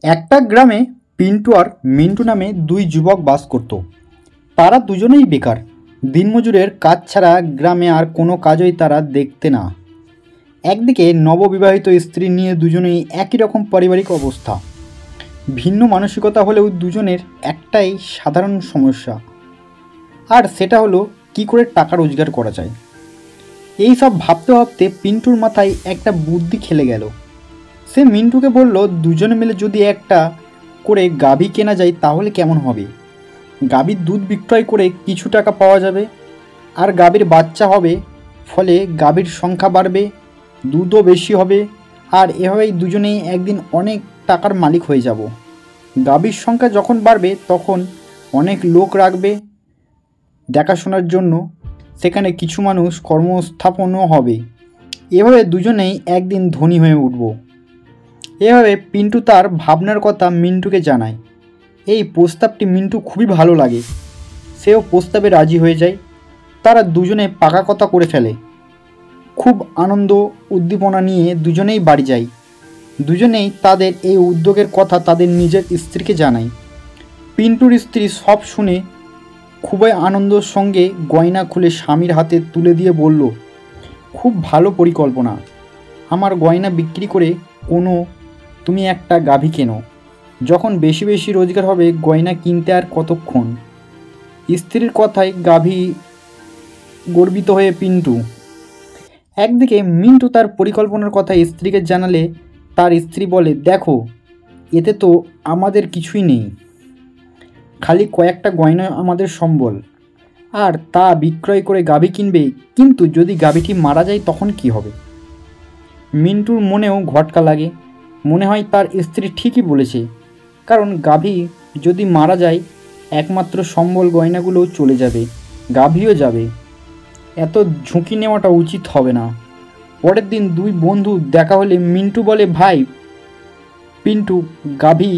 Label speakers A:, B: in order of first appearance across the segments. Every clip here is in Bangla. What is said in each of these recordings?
A: একটা গ্রামে পিন্টু আর মিন্টু নামে দুই যুবক বাস করত। তারা দুজনেই বেকার। দিনমজুরের কাজ ছাড়া গ্রামে আর কোনো কাজই তারা দেখতে না। একদিকে নববিবাহিত স্ত্রী নিয়ে দুজনেই একই রকম পারিবারিক অবস্থা। ভিন্ন মানসিকতা হলেও দুজনের একটাই সাধারণ সমস্যা, আর সেটা হলো কী করে টাকা রোজগার করা যায়। এই সব ভাবতে ভাবতে পিন্টুর মাথায় একটা বুদ্ধি খেলে গেল। সে মিন্টুকে বলল, দুজনে মিলে যদি একটা করে গাভী কেনা যায় তাহলে কেমন হবে। গাভীর দুধ বিক্রয় করে কিছু টাকা পাওয়া যাবে, আর গাভীর বাচ্চা হবে, ফলে গাভীর সংখ্যা বাড়বে, দুধও বেশি হবে, আর এভাবেই দুজনেই একদিন অনেক টাকার মালিক হয়ে যাব। গাভীর সংখ্যা যখন বাড়বে তখন অনেক লোক রাখবে দেখাশোনার জন্য, সেখানে কিছু মানুষ কর্মস্থাপনও হবে। এভাবে দুজনেই একদিন ধনী হয়ে উঠব। এভাবে পিন্টু তার ভাবনার কথা মিন্টুকে জানায়। এই প্রস্তাবটি মিন্টু খুবই ভালো লাগে, সেও প্রস্তাবে রাজি হয়ে যায়। তারা দুজনে পাকা কথা করে ফেলে। খুব আনন্দ উদ্দীপনা নিয়ে দুজনেই বাড়ি যায়। দুজনেই তাদের এই উদ্যোগের কথা তাদের নিজের স্ত্রীকে জানায়। পিন্টুর স্ত্রী সব শুনে খুবই আনন্দের সঙ্গে গয়না খুলে স্বামীর হাতে তুলে দিয়ে বলল, খুব ভালো পরিকল্পনা। আমার গয়না বিক্রি করে তুমি একটা গাভী কেনো। যখন বেশি বেশি রোজগার হবে গয়না কিনতে আর কতক্ষণ। স্ত্রীর কথায় গাভী গর্বিত হয়ে পিন্টু। একদিকে মিন্টু তার পরিকল্পনার কথা স্ত্রীকে জানালে তার স্ত্রী বলে, দেখো, এতে তো আমাদের কিছুই নেই, খালি কয়েকটা গয়না আমাদের সম্বল, আর তা বিক্রয় করে গাভী কিনবে। কিন্তু যদি গাভীটি মারা যায় তখন কি হবে। মিন্টুর মনেও ঘটকা লাগে। মনে হয় তার স্ত্রী ঠিকই বলেছে, কারণ গাভী যদি মারা যায় একমাত্র সম্বল গয়নাগুলোও চলে যাবে, গাভীও যাবে। এত ঝুঁকি নেওয়াটা উচিত হবে না। পরের দিন দুই বন্ধু দেখা হলে মিন্টু বলে, ভাই পিন্টু, গাভী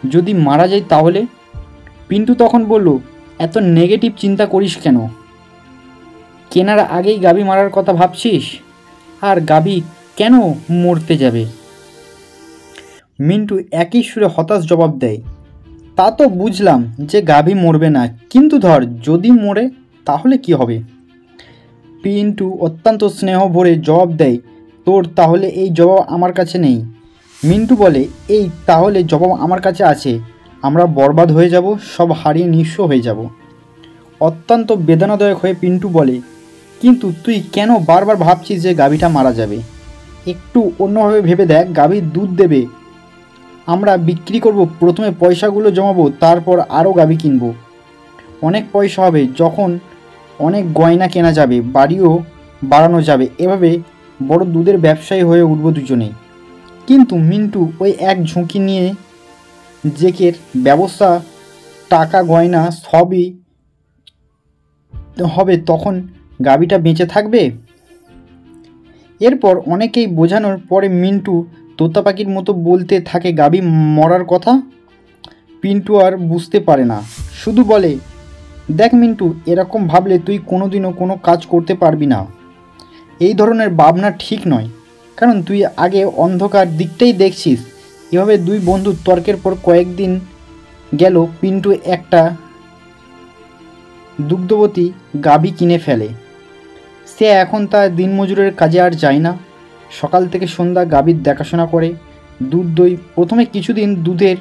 A: যদি মারা যায় তাহলে। পিন্টু তখন বলল, এত নেগেটিভ চিন্তা করিস কেন? কেনার আগেই গাভী মারার কথা ভাবছিস? আর গাভী কেন মরতে যাবে? মিন্টু একই সুরে হতাশ জবাব দেয়, তা তো বুঝলাম যে গাভী মরবে না, কিন্তু ধর যদি মরে তাহলে কি হবে? পিন্টু অত্যন্ত স্নেহ ভরে জবাব দেয়, তোর তাহলে এই জবাব আমার কাছে নেই। মিন্টু বলে, এই তাহলে জবাব আমার কাছে আছে। আমরা বরবাদ হয়ে যাব, সব হারিয়ে নিঃস্ব হয়ে যাব। অত্যন্ত বেদনাদায়ক হয়ে পিন্টু বলে, কিন্তু তুই কেন বারবার ভাবছিস যে গাভীটা মারা যাবে? একটু অন্যভাবে ভেবে দেখ, গাভীর দুধ দেবে, আমরা বিক্রি করব, প্রথমে পয়সাগুলো জমাবো, তারপর আরও গাভী কিনবো। অনেক পয়সা হবে, যখন অনেক গয়না কেনা যাবে, বাড়িও বাড়ানো যাবে। এভাবে বড় দুধের ব্যবসায়ী হয়ে উঠব দুজনেই। কিন্তু মিন্টু ওই এক ঝুঁকি নিয়ে জেকের ব্যবস্থা, টাকা গয়না সবই হবে, তখন গাভীটা বেঁচে থাকবে? এরপর অনেকেই বোঝানোর পরে মিন্টু তোতা পাখির মতো বলতে থাকে গাভী মরার কথা। পিন্টু আর বুঝতে পারে না, শুধু বলে, দেখ মিন্টু, এরকম ভাবলে তুই কোনোদিনও কোনো কাজ করতে পারবি না। এই ধরনের ভাবনা ঠিক নয়, কারণ তুই আগে অন্ধকার দিকটাই দেখছিস। এভাবে দুই বন্ধু তর্কের পর কয়েকদিন গেল, পিন্টু একটা দুগ্ধবতী গাভী কিনে ফেলে। সে এখন তার দিনমজুরের কাজে আর যায় না। সকাল থেকে সন্ধ্যা গাভীর দেখাশোনা করে, দুধ দই। প্রথমে কিছুদিন দুধের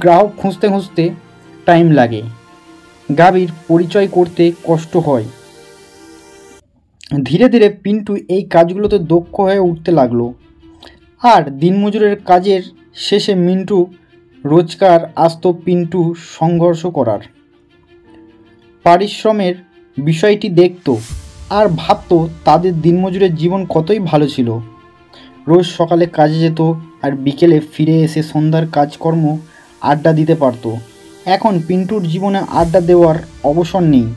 A: গ্রাহক খুঁজতে খুঁজতে টাইম লাগে, গাভীর পরিচয় করতে কষ্ট হয়। ধীরে ধীরে পিন্টু এই কাজগুলোতে দক্ষ হয়ে উঠতে লাগলো, আর দিনমজুরের কাজের শেষে মিন্টু রোজগার আসতো পিন্টু সংঘর্ষ করার পারিশ্রমের বিষয়টি দেখত, আর ভাবতো তাদের দিনমজুরের জীবন কতই ভালো ছিল। রোজ সকালে কাজে যেত, আর বিকেলে ফিরে এসে সন্ধ্যার কাজকর্ম আড্ডা দিতে পারত। এখন পিন্টুর জীবনে আড্ডা দেওয়ার অবসর নেই।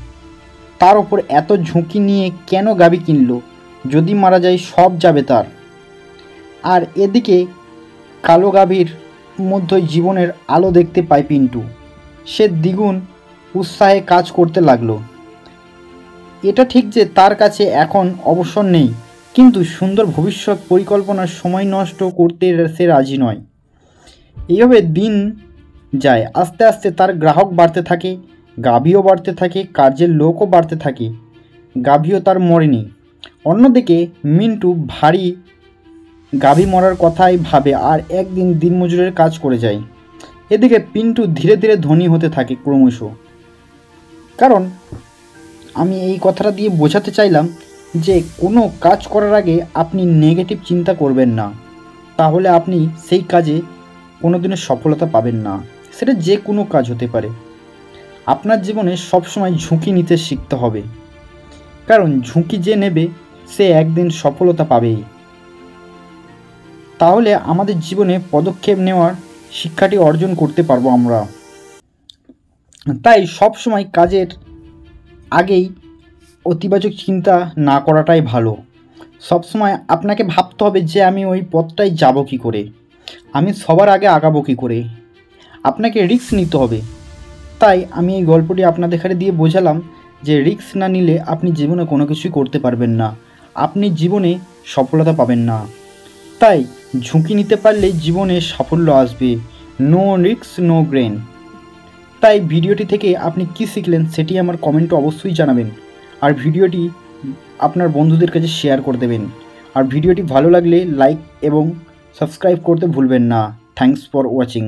A: তার ওপর এত ঝুঁকি নিয়ে কেন গাভী কিনল? যদি মারা যায় সব যাবে তার। আর এদিকে কালো গাভীর মধ্যে জীবনের আলো দেখতে পায় পিন্টু। সে দ্বিগুণ উৎসাহে কাজ করতে লাগলো। এটা ঠিক যে তার কাছে এখন অবসর নেই, কিন্তু সুন্দর ভবিষ্যৎ পরিকল্পনার সময় নষ্ট করতে সে রাজি নয়। এইভাবে দিন যায়, আস্তে আস্তে তার গ্রাহক বাড়তে থাকে, গাভীও বাড়তে থাকে, কাজের লোকও বাড়তে থাকে, গাভীও তার মরেনি। অন্যদিকে মিন্টু ভারী গাভী মরার কথাই ভাবে আর একদিন দিনমজুরের কাজ করে যায়। এদিকে পিন্টু ধীরে ধীরে ধনী হতে থাকে ক্রমশ। কারণ আমি এই কথাটা দিয়ে বোঝাতে চাইলাম যে কোনো কাজ করার আগে আপনি নেগেটিভ চিন্তা করবেন না, তাহলে আপনি সেই কাজে কোনো দিনও সফলতা পাবেন না। সেটা যে কোনো কাজ হতে পারে। আপনার জীবনে সবসময় ঝুঁকি নিতে শিখতে হবে, কারণ ঝুঁকি যে নেবে সে একদিন সফলতা পাবেই। তাহলে আমাদের জীবনে পদক্ষেপ নেওয়ার শিক্ষাটি অর্জন করতে পারবো আমরা। তাই সবসময় কাজের আগেই অতিবাচক চিন্তা না করাটাই ভালো। সবসময় আপনাকে ভাবতে হবে যে আমি ওই পথটাই যাব কী করে, আমি সবার আগে আগাবো কী করে। আপনাকে রিস্ক নিতে হবে। তাই আমি এই গল্পটি আপনাদের এখানে দিয়ে বোঝালাম যে রিস্ক না নিলে আপনি জীবনে কোনো কিছুই করতে পারবেন না, আপনি জীবনে সফলতা পাবেন না। তাই ঝুঁকি নিতে পারলে জীবনে সাফল্য আসবে। No risk no gain. তাই ভিডিওটি থেকে আপনি কী শিখলেন সেটি আমার কমেন্টে অবশ্যই জানাবেন, আর ভিডিওটি আপনার বন্ধুদের কাছে শেয়ার করে দেবেন। আর ভিডিওটি ভালো লাগলে লাইক এবং সাবস্ক্রাইব করতে ভুলবেন না। Thanks for watching.